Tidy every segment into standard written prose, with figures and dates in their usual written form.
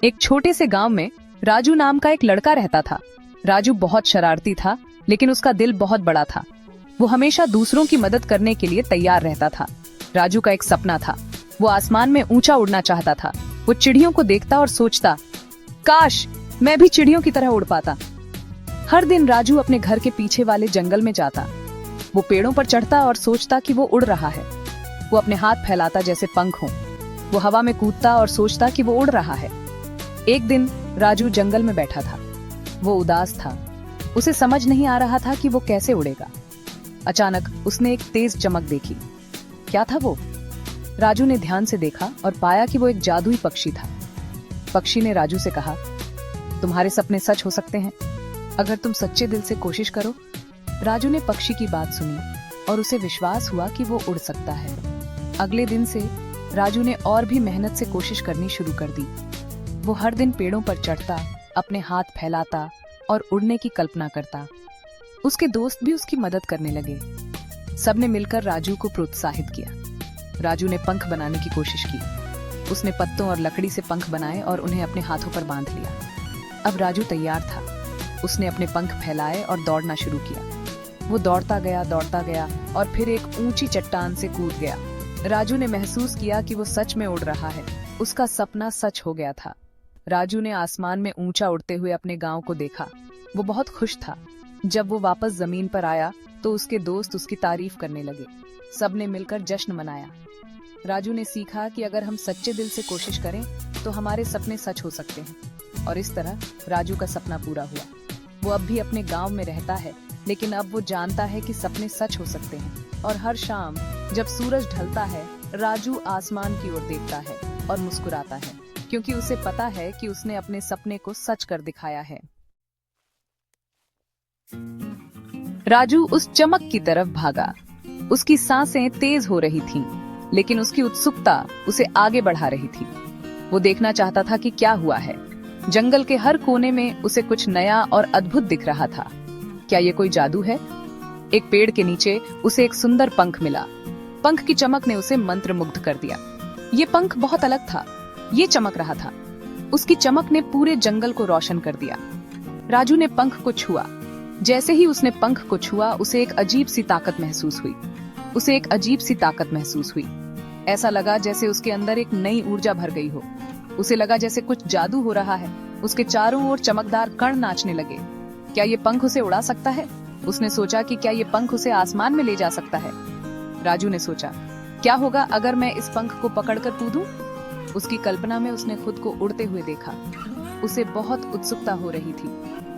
एक छोटे से गांव में राजू नाम का एक लड़का रहता था। राजू बहुत शरारती था, लेकिन उसका दिल बहुत बड़ा था। वो हमेशा दूसरों की मदद करने के लिए तैयार रहता था। राजू का एक सपना था। वो आसमान में ऊंचा उड़ना चाहता था। वो चिड़ियों को देखता और सोचता, काश मैं भी चिड़ियों की तरह उड़ पाता। हर दिन राजू अपने घर के पीछे वाले जंगल में जाता। वो पेड़ों पर चढ़ता और सोचता कि वो उड़ रहा है। वो अपने हाथ फैलाता जैसे पंख हों। वो हवा में कूदता और सोचता कि वो उड़ रहा है। एक दिन राजू जंगल में बैठा था। वो उदास था। उसे समझ नहीं आ रहा था कि वो कैसे उड़ेगा। अचानक उसने एक तेज चमक देखी। क्या था वो? राजू ने ध्यान से देखा और पाया कि वो एक जादुई पक्षी था। पक्षी ने राजू से कहा, तुम्हारे सपने सच हो सकते हैं अगर तुम सच्चे दिल से कोशिश करो। राजू ने पक्षी की बात सुनी और उसे विश्वास हुआ कि वो उड़ सकता है। अगले दिन से राजू ने और भी मेहनत से कोशिश करनी शुरू कर दी। वो हर दिन पेड़ों पर चढ़ता, अपने हाथ फैलाता और उड़ने की कल्पना करता। उसके दोस्त भी उसकी मदद करने लगे। सबने मिलकर राजू को प्रोत्साहित किया। राजू ने पंख बनाने की कोशिश की। उसने पत्तों और लकड़ी से पंख बनाए और उन्हें अपने हाथों पर बांध लिया। अब राजू तैयार था। उसने अपने पंख फैलाए और दौड़ना शुरू किया। वो दौड़ता गया और फिर एक ऊंची चट्टान से कूद गया। राजू ने महसूस किया कि वो सच में उड़ रहा है। उसका सपना सच हो गया था। राजू ने आसमान में ऊंचा उड़ते हुए अपने गांव को देखा। वो बहुत खुश था। जब वो वापस जमीन पर आया तो उसके दोस्त उसकी तारीफ करने लगे। सबने मिलकर जश्न मनाया। राजू ने सीखा कि अगर हम सच्चे दिल से कोशिश करें तो हमारे सपने सच हो सकते हैं। और इस तरह राजू का सपना पूरा हुआ। वो अब भी अपने गांव में रहता है, लेकिन अब वो जानता है कि सपने सच हो सकते हैं। और हर शाम जब सूरज ढलता है, राजू आसमान की ओर देखता है और मुस्कुराता है, क्योंकि उसे पता है कि उसने अपने सपने को सच कर दिखाया है। राजू उस चमक की तरफ भागा। उसकी सांसें तेज हो रही थीं, लेकिन उसकी उत्सुकता उसे आगे बढ़ा रही थी। वो देखना चाहता था कि क्या हुआ है। जंगल के हर कोने में उसे कुछ नया और अद्भुत दिख रहा था। क्या ये कोई जादू है? एक पेड़ के नीचे उसे एक सुंदर पंख मिला। पंख की चमक ने उसे मंत्रमुग्ध कर दिया। ये पंख बहुत अलग था। ये चमक रहा था। उसकी चमक ने पूरे जंगल को रोशन कर दिया। राजू ने पंख को छुआ। जैसे ही उसने पंख को छुआ, उसे एक अजीब सी ताकत महसूस हुई। ऐसा लगा जैसे उसके अंदर एक नई ऊर्जा भर गई हो। उसे लगा जैसे कुछ जादू हो रहा है। उसके चारों ओर चमकदार कण नाचने लगे। क्या ये पंख उसे उड़ा सकता है? उसने सोचा कि क्या ये पंख उसे आसमान में ले जा सकता है? राजू ने सोचा, क्या होगा अगर मैं इस पंख को पकड़कर कूदूं? उसकी कल्पना में उसने खुद को उड़ते हुए देखा। उसे बहुत उत्सुकता हो रही थी।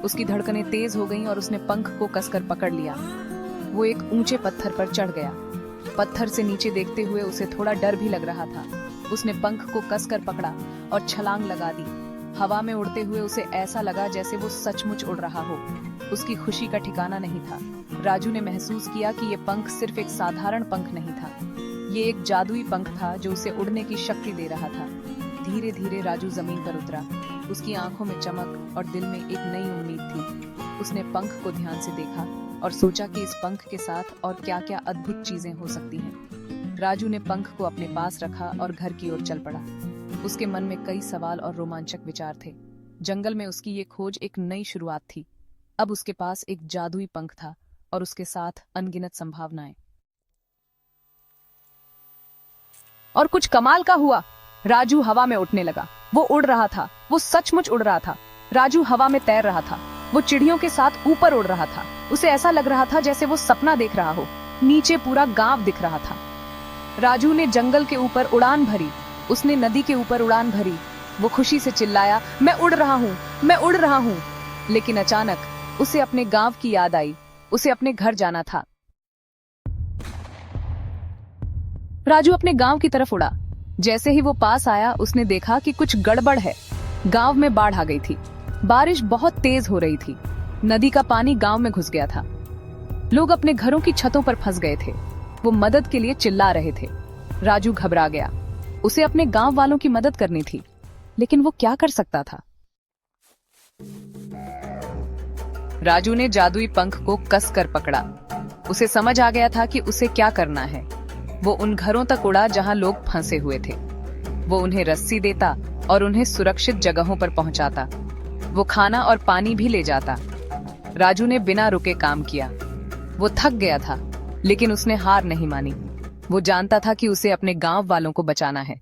उसकी धड़कनें तेज हो गईं और उसने पंख को कसकर पकड़ लिया। वो एक ऊंचे पत्थर पर चढ़ गया। पत्थर से नीचे देखते हुए उसे थोड़ा डर भी लग रहा था। उसने पंख को कसकर पकड़ा और छलांग लगा दी। हवा में उड़ते हुए उसे ऐसा लगा जैसे वो सचमुच उड़ रहा हो। उसकी खुशी का ठिकाना नहीं था। राजू ने महसूस किया कि ये पंख सिर्फ एक साधारण पंख नहीं था। ये एक जादुई पंख था जो उसे उड़ने की शक्ति दे रहा था। धीरे धीरे राजू जमीन पर उतरा। उसकी आंखों में चमक और दिल में एक नई उम्मीद थी। उसने पंख को ध्यान से देखा और सोचा कि इस पंख के साथ और क्या क्या अद्भुत चीजें हो सकती हैं। राजू ने पंख को अपने पास रखा और घर की ओर चल पड़ा। उसके मन में कई सवाल और रोमांचक विचार थे। जंगल में उसकी ये खोज एक नई शुरुआत थी। अब उसके पास एक जादुई पंख था और उसके साथ अनगिनत संभावनाएं। और कुछ कमाल का हुआ। राजू हवा में उठने लगा। वो उड़ रहा था। वो सचमुच उड़ रहा था। राजू हवा में तैर रहा था। वो चिड़ियों के साथ ऊपर उड़ रहा था। उसे ऐसा लग रहा था जैसे वो सपना देख रहा हो। नीचे पूरा गांव दिख रहा था। राजू ने जंगल के ऊपर उड़ान भरी। उसने नदी के ऊपर उड़ान भरी। वो खुशी से चिल्लाया, मैं उड़ रहा हूँ, मैं उड़ रहा हूँ। लेकिन अचानक उसे अपने गांव की याद आई। उसे अपने घर जाना था। राजू अपने गांव की तरफ उड़ा। जैसे ही वो पास आया, उसने देखा कि कुछ गड़बड़ है। गांव में बाढ़ आ गई थी। बारिश बहुत तेज हो रही थी। नदी का पानी गांव में घुस गया था। लोग अपने घरों की छतों पर फंस गए थे। वो मदद के लिए चिल्ला रहे थे। राजू घबरा गया। उसे अपने गांव वालों की मदद करनी थी, लेकिन वो क्या कर सकता था? राजू ने जादुई पंख को कसकर पकड़ा। उसे समझ आ गया था कि उसे क्या करना है। वो उन घरों तक उड़ा जहां लोग फंसे हुए थे। वो उन्हें रस्सी देता और उन्हें सुरक्षित जगहों पर पहुंचाता। वो खाना और पानी भी ले जाता। राजू ने बिना रुके काम किया। वो थक गया था, लेकिन उसने हार नहीं मानी। वो जानता था कि उसे अपने गांव वालों को बचाना है।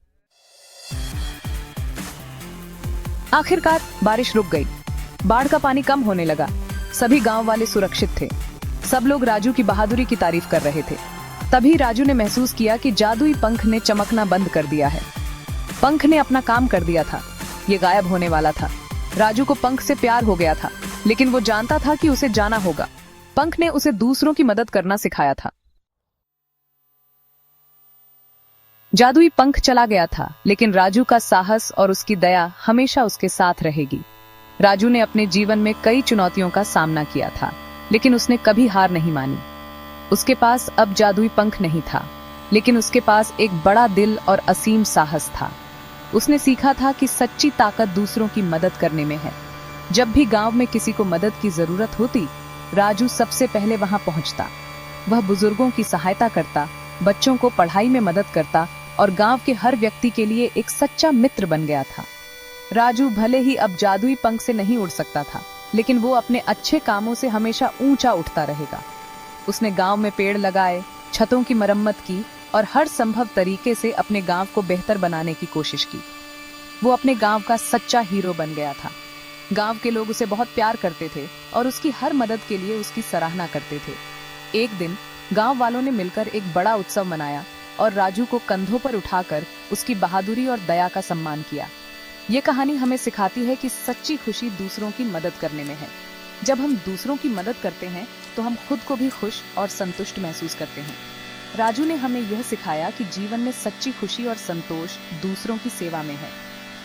आखिरकार बारिश रुक गई। बाढ़ का पानी कम होने लगा। सभी गांव वाले सुरक्षित थे। सब लोग राजू की बहादुरी की तारीफ कर रहे थे। तभी राजू ने महसूस किया कि जादुई पंख ने चमकना बंद कर दिया है। पंख ने अपना काम कर दिया था। ये गायब होने वाला था। राजू को पंख से प्यार हो गया था, लेकिन वो जानता था कि उसे जाना होगा। पंख ने उसे दूसरों की मदद करना सिखाया था। जादुई पंख चला गया था, लेकिन राजू का साहस और उसकी दया हमेशा उसके साथ रहेगी। राजू ने अपने जीवन में कई चुनौतियों का सामना किया था, लेकिन उसने कभी हार नहीं मानी। उसके पास अब जादुई पंख नहीं था, लेकिन उसके पास एक बड़ा दिल और असीम साहस था। उसने सीखा था कि सच्ची ताकत दूसरों की मदद करने में है। जब भी गांव में किसी को मदद की जरूरत होती, राजू सबसे पहले वहां पहुंचता। वह बुजुर्गों की सहायता करता, बच्चों को पढ़ाई में मदद करता और गांव के हर व्यक्ति के लिए एक सच्चा मित्र बन गया था। राजू भले ही अब जादुई पंख से नहीं उड़ सकता था, लेकिन वो अपने अच्छे कामों से हमेशा ऊंचा उठता रहेगा। उसने गांव में पेड़ लगाए, छतों की मरम्मत की और हर संभव तरीके से अपने गांव को बेहतर बनाने की कोशिश की। वो अपने गांव का सच्चा हीरो बन गया था। गांव के लोग उसे बहुत प्यार करते थे और उसकी हर मदद के लिए उसकी सराहना करते थे। एक दिन गांव वालों ने मिलकर एक बड़ा उत्सव मनाया और राजू को कंधों पर उठाकर उसकी बहादुरी और दया का सम्मान किया। ये कहानी हमें सिखाती है कि सच्ची खुशी दूसरों की मदद करने में है। जब हम दूसरों की मदद करते हैं तो हम खुद को भी खुश और संतुष्ट महसूस करते हैं। राजू ने हमें यह सिखाया कि जीवन में सच्ची खुशी और संतोष दूसरों की सेवा में है।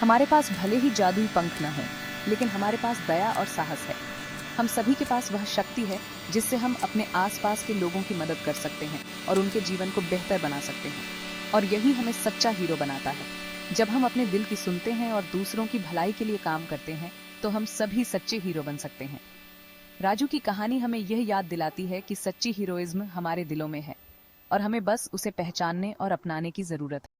हमारे पास भले ही जादुई पंख न हो, लेकिन हमारे पास दया और साहस है। हम सभी के पास वह शक्ति है जिससे हम अपने आसपास के लोगों की मदद कर सकते हैं और उनके जीवन को बेहतर बना सकते हैं। और यही हमें सच्चा हीरो बनाता है। जब हम अपने दिल की सुनते हैं और दूसरों की भलाई के लिए काम करते हैं, तो हम सभी सच्चे हीरो बन सकते हैं। राजू की कहानी हमें यह याद दिलाती है कि सच्ची हीरोइज्म हमारे दिलों में है और हमें बस उसे पहचानने और अपनाने की जरूरत है।